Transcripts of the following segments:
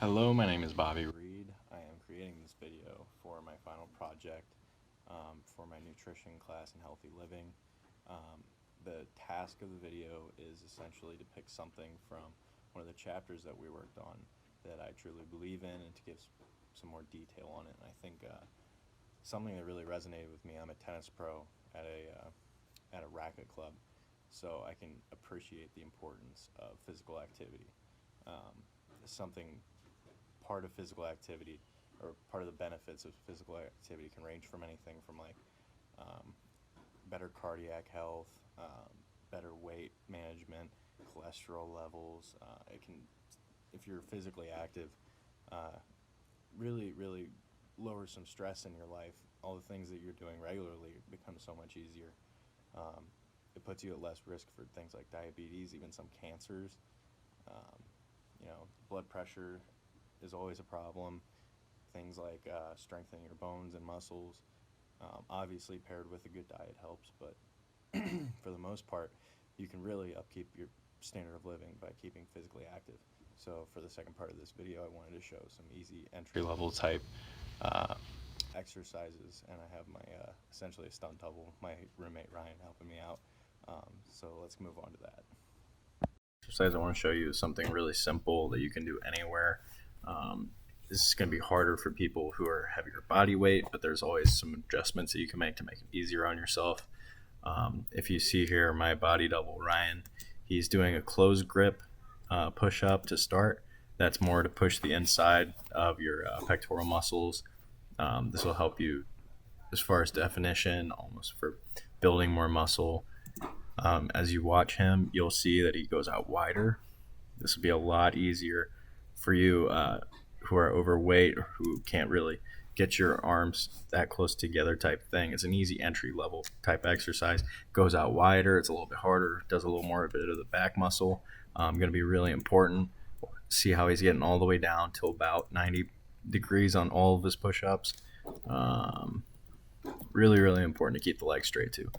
Hello, my name is Bobby Reed. I am creating this video for my final project for my nutrition class in healthy living. Um, the task of the video is essentially to pick something from one of the chapters that we worked on that I truly believe in and to give some more detail on it. And I think something that really resonated with me, I'm a tennis pro at a racket club, so I can appreciate the importance of physical activity. Um, Something part of physical activity or part of the benefits of physical activity can range from anything from um, better cardiac health, better weight management, cholesterol levels. It can, if you're physically active, uh, really lower some stress in your life. All the things that you're doing regularly become so much easier. Um, it puts you at less risk for things like diabetes, even some cancers. Um, Blood pressure is always a problem. Things like strengthening your bones and muscles. Obviously, paired with a good diet helps, but for the most part, you can really upkeep your standard of living by keeping physically active. So, for the second part of this video, I wanted to show some easy entry level type uh, exercises, and I have my essentially a stunt double, my roommate Ryan, helping me out. So, let's move on to that. Exercise I want to show you is something really simple that you can do anywhere. This is going to be harder for people who are heavier body weight, but there's always some adjustments that you can make to make it easier on yourself. If you see here, my body double Ryan, he's doing a closed grip push up to start. That's more to push the inside of your pectoral muscles. This will help you as far as definition, almost for building more muscle. As you watch him, you'll see that he goes out wider. This will be a lot easier for you who are overweight or who can't really get your arms that close together type thing. It's an easy entry level type exercise. Goes out wider. It's a little bit harder. Does a little more of it of the back muscle. Going to be really important. See how he's getting all the way down to about 90 degrees on all of his push-ups. Really important to keep the legs straight too.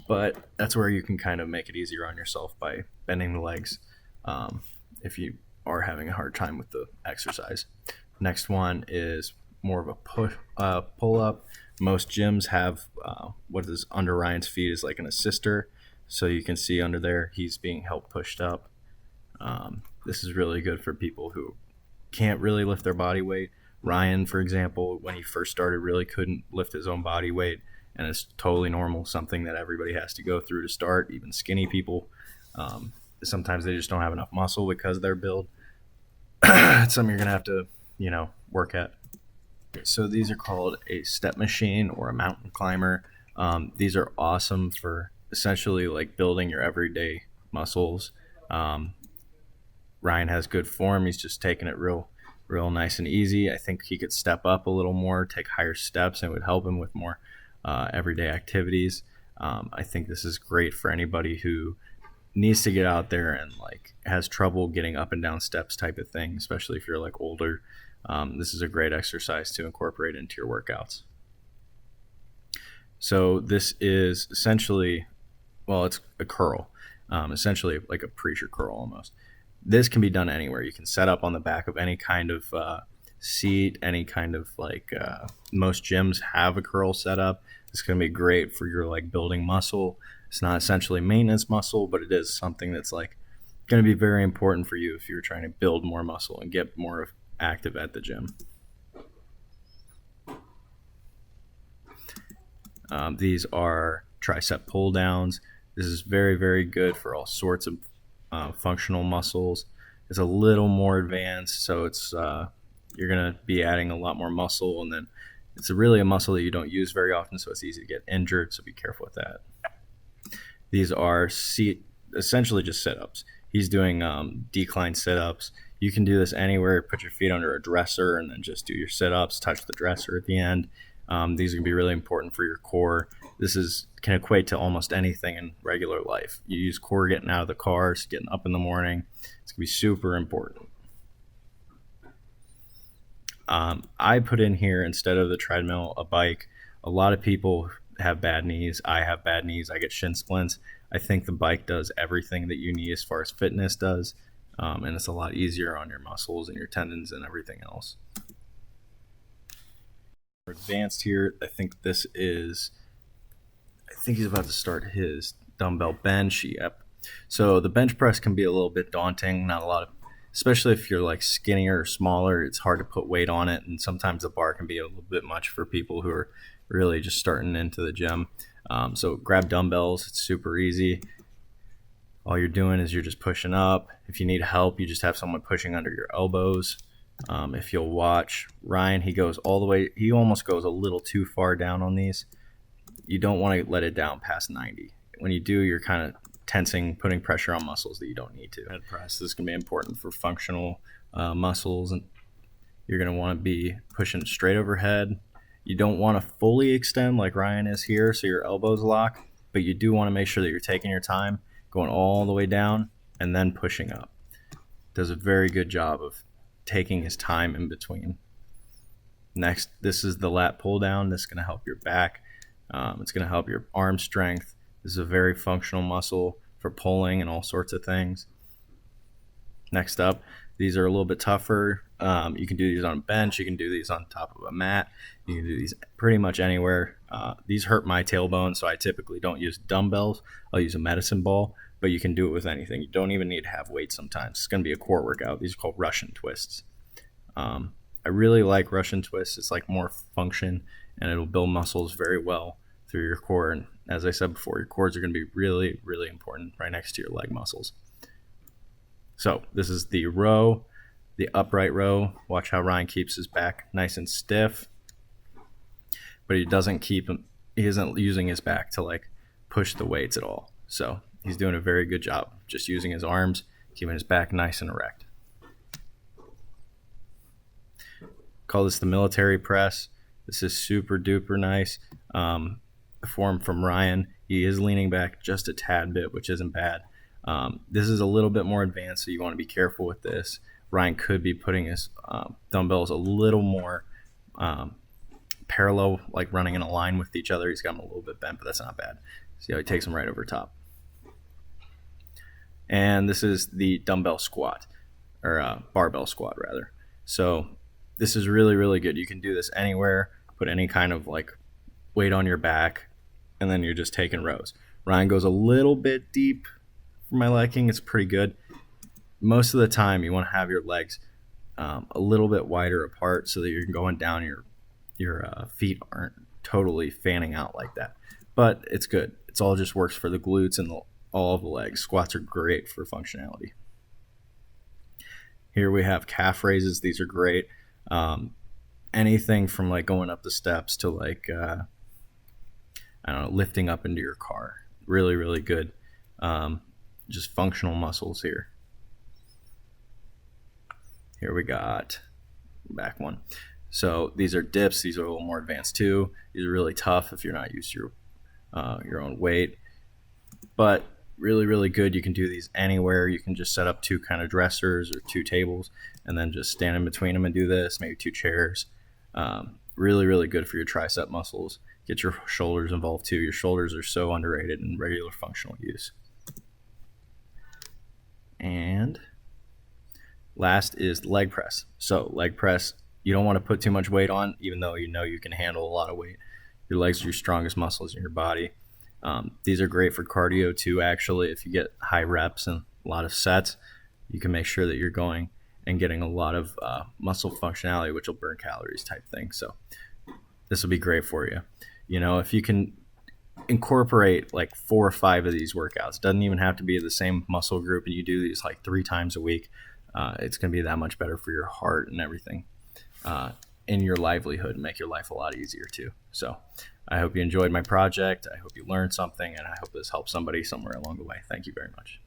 But that's where you can kind of make it easier on yourself by bending the legs if you are having a hard time with the exercise. Next one is more of a pull-up. Most gyms have what is under Ryan's feet is like an assister. So you can see under there he's being helped pushed up. This is really good for people who can't really lift their body weight. Ryan, for example, when he first started, really couldn't lift his own body weight. And it's totally normal, something that everybody has to go through to start, even skinny people. Sometimes they just don't have enough muscle because of their build. It's something you're going to have to, work at. So these are called a step machine or a mountain climber. These are awesome for essentially like building your everyday muscles. Ryan has good form. He's just taking it real nice and easy. I think he could step up a little more, take higher steps, and it would help him with more everyday activities. I think this is great for anybody who needs to get out there and like has trouble getting up and down steps type of thing, especially if you're like older. This is a great exercise to incorporate into your workouts. So this is essentially, it's a curl, essentially like a preacher curl almost. This can be done anywhere. You can set up on the back of any kind of seat, any kind of most gyms have a curl set up. It's going to be great for your like building muscle. It's not essentially maintenance muscle, but it is something that's like going to be very important for you if you're trying to build more muscle and get more active at the gym. These are tricep pull downs. This is very good for all sorts of functional muscles. It's a little more advanced, so it's you're going to be adding a lot more muscle, and then it's really a muscle that you don't use very often, so it's easy to get injured, so be careful with that. These are essentially just sit-ups. He's doing decline sit-ups. You can do this anywhere. Put your feet under a dresser and then just do your sit-ups, touch the dresser at the end. These are going to be really important for your core. This can equate to almost anything in regular life. You use core getting out of the car, getting up in the morning. It's going to be super important. I put in here, instead of the treadmill, a bike. A lot of people have bad knees. I have bad knees. I get shin splints. I think the bike does everything that you need as far as fitness does. and it's a lot easier on your muscles and your tendons and everything else. For advanced here, I think he's about to start his dumbbell bench. Yep. So the bench press can be a little bit daunting. Not a lot of, especially if you're like skinnier or smaller, it's hard to put weight on it. And sometimes the bar can be a little bit much for people who are really just starting into the gym. So grab dumbbells. It's super easy. All you're doing is you're just pushing up. If you need help, you just have someone pushing under your elbows. If you'll watch Ryan, he goes all the way. He almost goes a little too far down on these. You don't want to let it down past 90. When you do, you're kind of tensing, putting pressure on muscles that you don't need to. Head press, this is going to be important for functional muscles, and you're going to want to be pushing straight overhead. You don't want to fully extend like Ryan is here, so your elbows lock, but you do want to make sure that you're taking your time, going all the way down, and then pushing up. Does a very good job of taking his time in between. Next, this is the lat pull down. This is going to help your back. It's going to help your arm strength. This is a very functional muscle for pulling and all sorts of things. Next up, these are a little bit tougher. You can do these on a bench. You can do these on top of a mat. You can do these pretty much anywhere. These hurt my tailbone, so I typically don't use dumbbells. I'll use a medicine ball, but you can do it with anything. You don't even need to have weight sometimes. It's going to be a core workout. These are called Russian twists. I really like Russian twists. It's like more function, and it'll build muscles very well through your core. And as I said before, your quads are going to be really, really important right next to your leg muscles. So this is the row, the upright row. Watch how Ryan keeps his back nice and stiff, but he isn't using his back to like push the weights at all. So he's doing a very good job just using his arms, keeping his back nice and erect. Call this the military press. This is super duper nice. The form from Ryan, he is leaning back just a tad bit, which isn't bad. This is a little bit more advanced, so you want to be careful with this. Ryan could be putting his dumbbells a little more parallel, like running in a line with each other. He's got them a little bit bent, but that's not bad. See how he takes them right over top. And this is the dumbbell squat, or barbell squat rather. So this is really, really good. You can do this anywhere, put any kind of like weight on your back, and then you're just taking rows. Ryan goes a little bit deep for my liking. It's pretty good. Most of the time you want to have your legs a little bit wider apart so that you're going down, your feet aren't totally fanning out like that. But it's good. It's all just works for the glutes and all of the legs. Squats are great for functionality. Here we have calf raises. These are great. Anything from like going up the steps to like I don't know, lifting up into your car. Really, really good. Just functional muscles here. Here we got back one. So these are dips. These are a little more advanced too. These are really tough if you're not used to your own weight, but really, really good. You can do these anywhere. You can just set up two kind of dressers or two tables and then just stand in between them and do this, maybe two chairs. Really, really good for your tricep muscles. Get your shoulders involved too. Your shoulders are so underrated in regular functional use. And last is leg press. So leg press, you don't want to put too much weight on, even though you know you can handle a lot of weight. Your legs are your strongest muscles in your body. These are great for cardio too, actually. If you get high reps and a lot of sets, you can make sure that you're going and getting a lot of muscle functionality, which will burn calories type thing. So this will be great for you. You know, if you can incorporate like 4 or 5 of these workouts, doesn't even have to be the same muscle group, and you do these like 3 times a week, it's going to be that much better for your heart and everything in your livelihood, and make your life a lot easier too. So I hope you enjoyed my project. I hope you learned something, and I hope this helps somebody somewhere along the way. Thank you very much.